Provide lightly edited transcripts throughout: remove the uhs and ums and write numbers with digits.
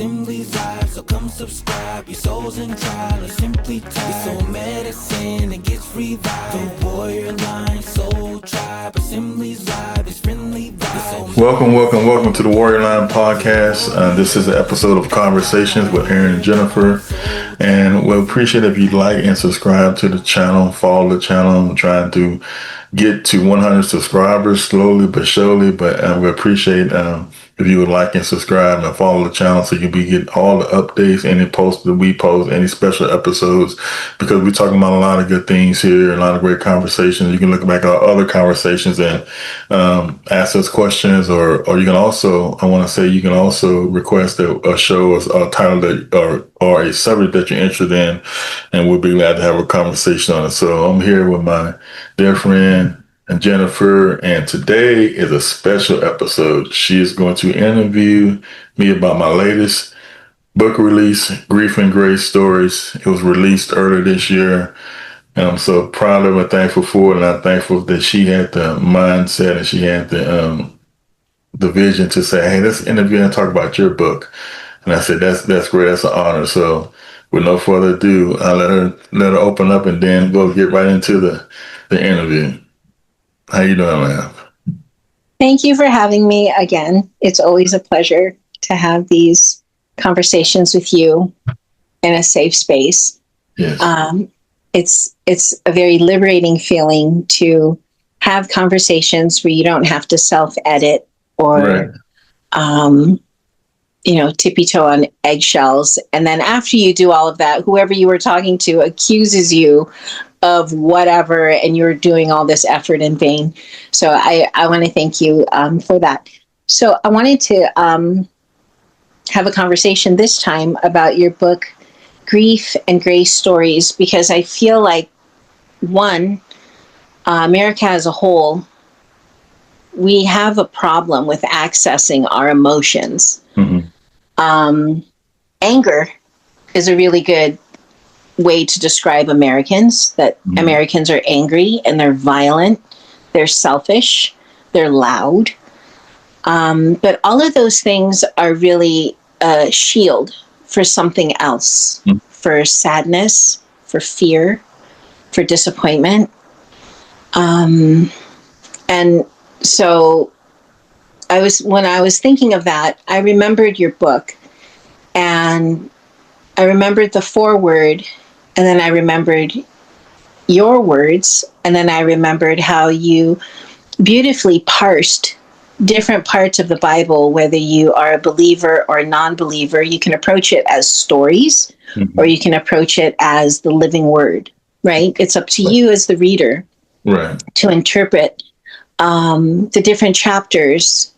Assembly's live, so come subscribe. Your soul's in trial, or simply tied. Your soul medicine, it gets revived. The Warrior Line Soul Tribe. Assembly's live, it's friendly vibes. Welcome to the Warrior Line podcast. This is an episode of Conversations with Aaron and Jennifer. And we'll appreciate if you'd like and subscribe to the channel, follow the channel. I'm trying to get to 100 subscribers slowly but surely, but we appreciate if you would like and subscribe and follow the channel so you'll get all the updates, any posts that we post, any special episodes, because we're talking about a lot of good things here, a lot of great conversations. You can look back at our other conversations and ask us questions, or you can also, you can also request a show or a title that, or a subject that you're interested in, and we'll be glad to have a conversation on it. So I'm here with my dear friend and Jennifer, and today is a special episode. She is going to interview me about my latest book release, Grief and Grace Stories. It was released earlier this year, and I'm so proud of and thankful for it, and I'm thankful that she had the mindset and she had the vision to say, hey, let's interview and talk about your book. And I said, that's great, that's an honor. So with no further ado, I'll let her open up, and then we'll get right into the interview. How you doing, man? Thank you for having me again. It's always a pleasure to have these conversations with you in a safe space. Yes. It's a very liberating feeling to have conversations where you don't have to self-edit or, Right. tippy toe on eggshells. And then after you do all of that, whoever you were talking to accuses you of whatever, and you're doing all this effort in vain. So I want to thank you for that. So I wanted to have a conversation this time about your book, Grief and Grace Stories, because I feel like, one, America as a whole, we have a problem with accessing our emotions. Mm-hmm. Anger is a really good way to describe Americans, that Americans are angry and they're violent, they're selfish, they're loud. But all of those things are really a shield for something else, for sadness, for fear, for disappointment. And so when I was thinking of that, I remembered your book, and I remembered the foreword, and then I remembered your words, and then I remembered how you beautifully parsed different parts of the Bible, whether you are a believer or a non-believer. You can approach it as stories, or you can approach it as the living word, right? It's up to you as the reader, Right, to interpret the different chapters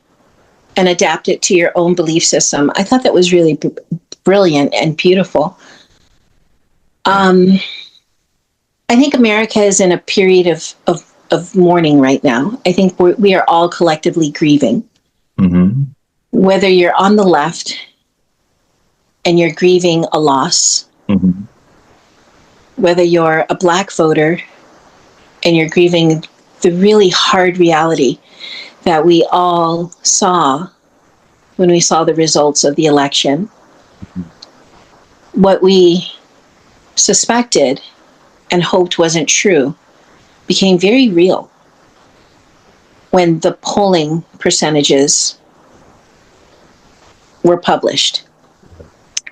and adapt it to your own belief system. I thought that was really brilliant and beautiful. I think America is in a period of mourning right now. I think we are all collectively grieving. Mm-hmm. Whether you're on the left and you're grieving a loss, Mm-hmm. whether you're a Black voter and you're grieving the really hard reality that we all saw when we saw the results of the election. What we suspected and hoped wasn't true became very real when the polling percentages were published.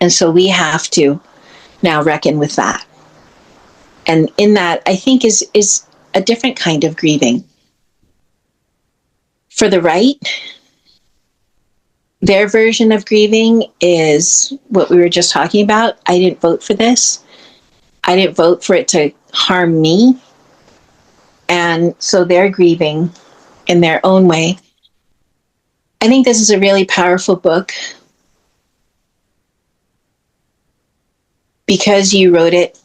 And so we have to now reckon with that. And in that, I think is a different kind of grieving. For the right, their version of grieving is what we were just talking about. I didn't vote for this. I didn't vote for it to harm me. And so they're grieving in their own way. I think this is a really powerful book because you wrote it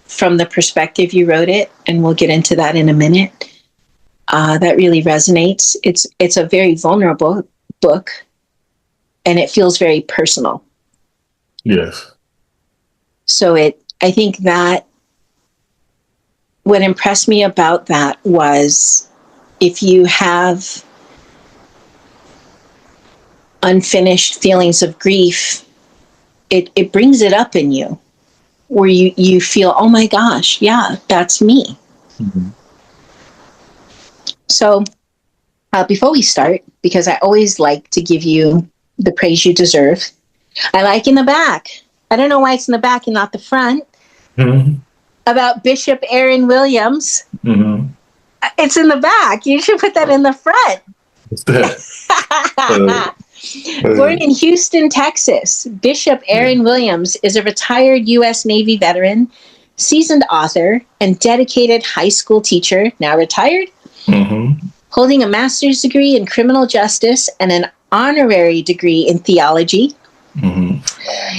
from the perspective you wrote it, and we'll get into that in a minute. That really resonates. It's a very vulnerable book, and it feels very personal. Yes. So I think that what impressed me about that was, if you have unfinished feelings of grief it brings it up in you where you feel, oh my gosh, yeah, that's me. Mm-hmm. So before we start, because I always like to give you the praise you deserve, I like in the back. I don't know why it's in the back and not the front. Mm-hmm. About Bishop Aaron Williams. Mm-hmm. It's in the back. You should put that in the front. What's that? Born in Houston, Texas, Bishop Aaron Williams is a retired U.S. Navy veteran, seasoned author, and dedicated high school teacher, now retired, Mm-hmm. holding a master's degree in criminal justice and an honorary degree in theology. Mm-hmm.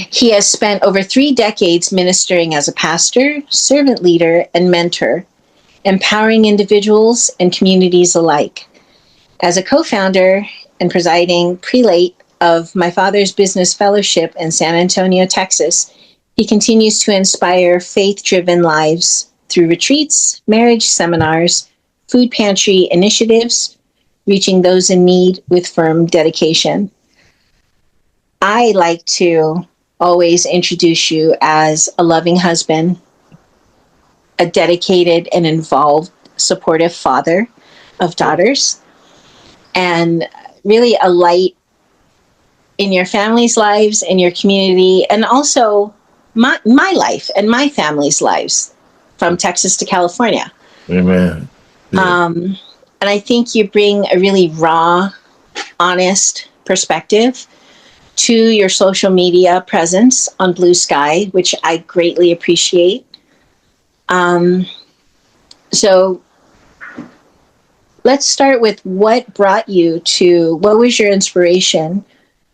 He has spent over 3 decades ministering as a pastor, servant leader, and mentor, empowering individuals and communities alike. As a co-founder and presiding prelate of My Father's Business Fellowship in San Antonio, Texas, he continues to inspire faith-driven lives through retreats, marriage seminars, food pantry initiatives, reaching those in need with firm dedication. I like to always introduce you as a loving husband, a dedicated and involved, supportive father of daughters, and really a light in your family's lives, in your community, and also my life and my family's lives from Texas to California. Amen. Yeah. And I think you bring a really raw, honest perspective to your social media presence on Blue Sky, which I greatly appreciate. So let's start with what was your inspiration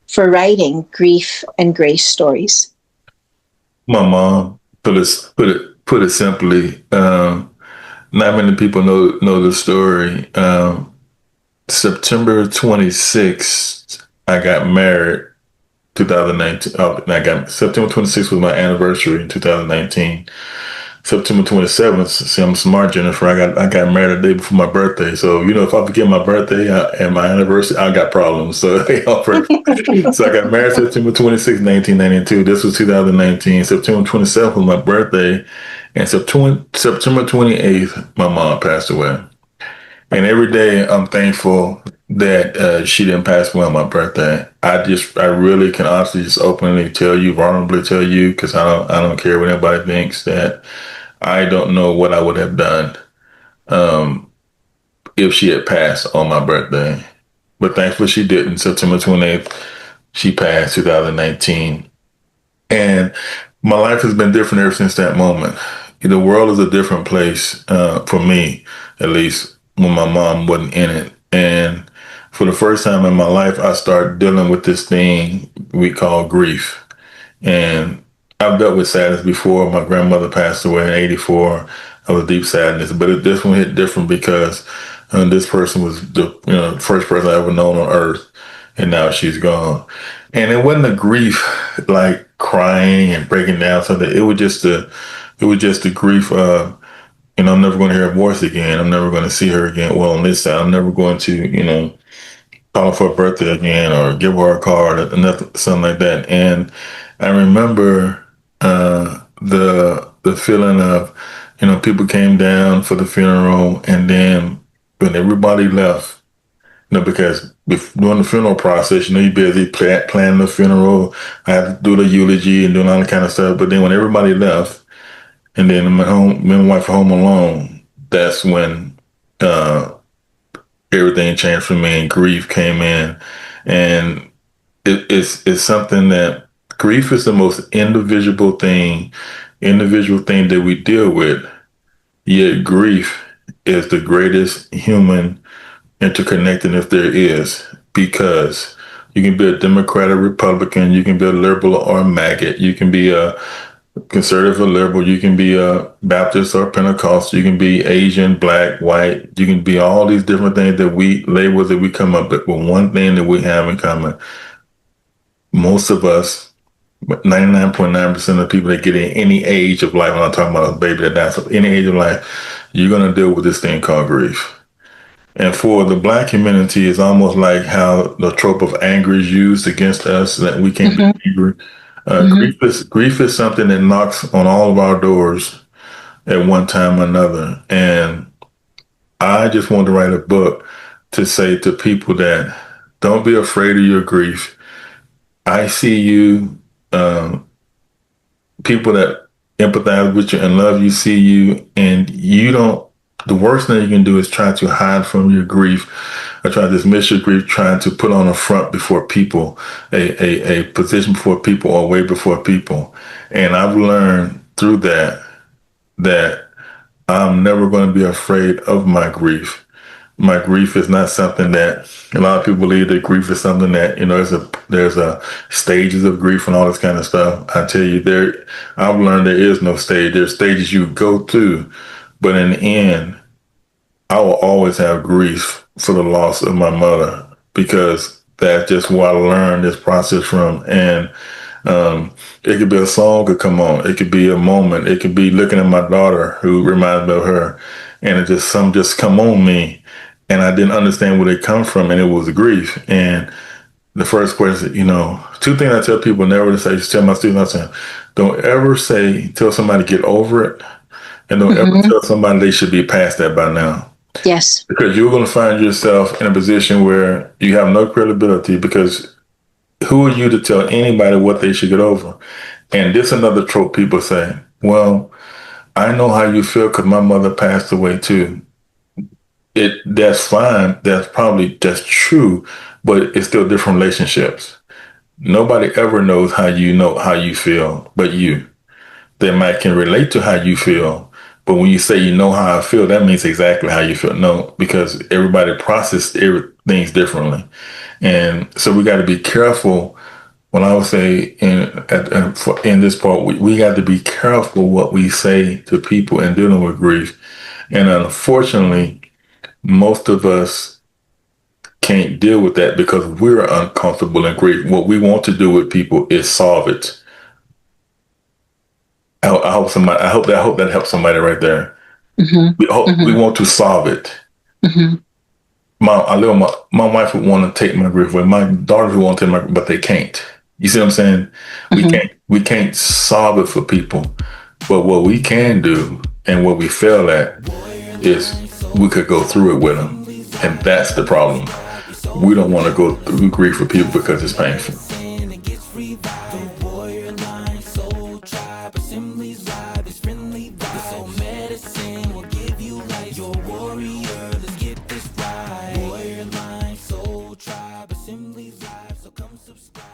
for writing Grief and Grace stories? My mom put it simply. Not many people know the story. September 26th, I got married. 2019. September 26th was my anniversary in 2019. September 27th. See, I'm smart, Jennifer. I got married the day before my birthday. So if I forget my birthday and my anniversary, I got problems. So so I got married September 26th, 1992. This was 2019. September 27th was my birthday, and September 28th, my mom passed away. And every day I'm thankful that she didn't pass away on my birthday. I really can honestly just openly tell you, vulnerably tell you, because I don't care what anybody thinks, that I don't know what I would have done if she had passed on my birthday. But thankfully she didn't. September 28th, she passed, 2019. And my life has been different ever since that moment. The world is a different place, for me, at least, when my mom wasn't in it. And for the first time in my life, I started dealing with this thing we call grief. And I've dealt with sadness before. My grandmother passed away in 1984. I was deep sadness, but this one hit different because this person was the first person I ever known on earth, and now she's gone. And it wasn't a grief like crying and breaking down something. It was just the grief of, I'm never going to hear her voice again. I'm never going to see her again. Well, on this side, I'm never going to, call her for a birthday again or give her a card or nothing, something like that. And I remember the feeling of, people came down for the funeral, and then when everybody left, because during the funeral process, you're busy planning the funeral. I had to do the eulogy and doing all that kind of stuff. But then when everybody left, and then me and my wife were home alone, that's when everything changed for me and grief came in. And it's something that grief is the most individual thing that we deal with. Yet grief is the greatest human interconnectedness there is, because you can be a Democrat or Republican, you can be a liberal or a maggot, you can be a conservative or liberal, you can be a Baptist or Pentecostal, you can be Asian, black, white, you can be all these different things labels that we come up with. But one thing that we have in common, most of us, 99.9% of the people that get in any age of life, when I'm talking about a baby that dies, any age of life, you're going to deal with this thing called grief. And for the Black community, it's almost like how the trope of anger is used against us, that we can't be angry. Mhm. Grief is something that knocks on all of our doors at one time or another. And I just want to write a book to say to people that don't be afraid of your grief. I see you, people that empathize with you and love you, see you, and you don't. The worst thing you can do is try to hide from your grief or try to dismiss your grief, trying to put on a front before people, a position before people or way before people. And I've learned through that I'm never going to be afraid of my grief. My grief is not something that a lot of people believe that grief is something that, there's a stages of grief and all this kind of stuff. I tell you, I've learned there is no stage. There's stages you go through, but in the end, I will always have grief for the loss of my mother because that's just where I learned this process from. And it could be a song could come on. It could be a moment. It could be looking at my daughter who reminds me of her, and it just come on me, and I didn't understand where they come from, and it was grief. And the first question, two things I tell people never to say. Just tell my students, I say, don't ever tell somebody to get over it, and don't ever Mhm. tell somebody they should be past that by now. Yes. Because you're going to find yourself in a position where you have no credibility because who are you to tell anybody what they should get over? And this is another trope people say, well, I know how you feel because my mother passed away too. That's fine. That's true, but it's still different relationships. Nobody ever knows how you feel, but you. They might can relate to how you feel, but when you say you know how I feel, that means exactly how you feel. No, because everybody processes things differently, and so we got to be careful. When I would say in this part, we got to be careful what we say to people in dealing with grief, and unfortunately, most of us can't deal with that because we're uncomfortable in grief. What we want to do with people is solve it. I hope that helps somebody right there. Mhm. We Mhm. want to solve it. Mhm. My wife would want to take my grief away. My daughters would want to take my, but they can't. You see what I'm saying? Mhm. We can't solve it for people. But what we can do and what we fail at is we could go through it with them. And that's the problem. We don't want to go through grief with people because it's painful. It gets revived. The warrior line, soul tribe, assemblies vibe, it's friendly vibe. Soul medicine will give you life. You're a warrior, let's get this right. Warrior line, soul tribe, assemblies vibe, so come subscribe.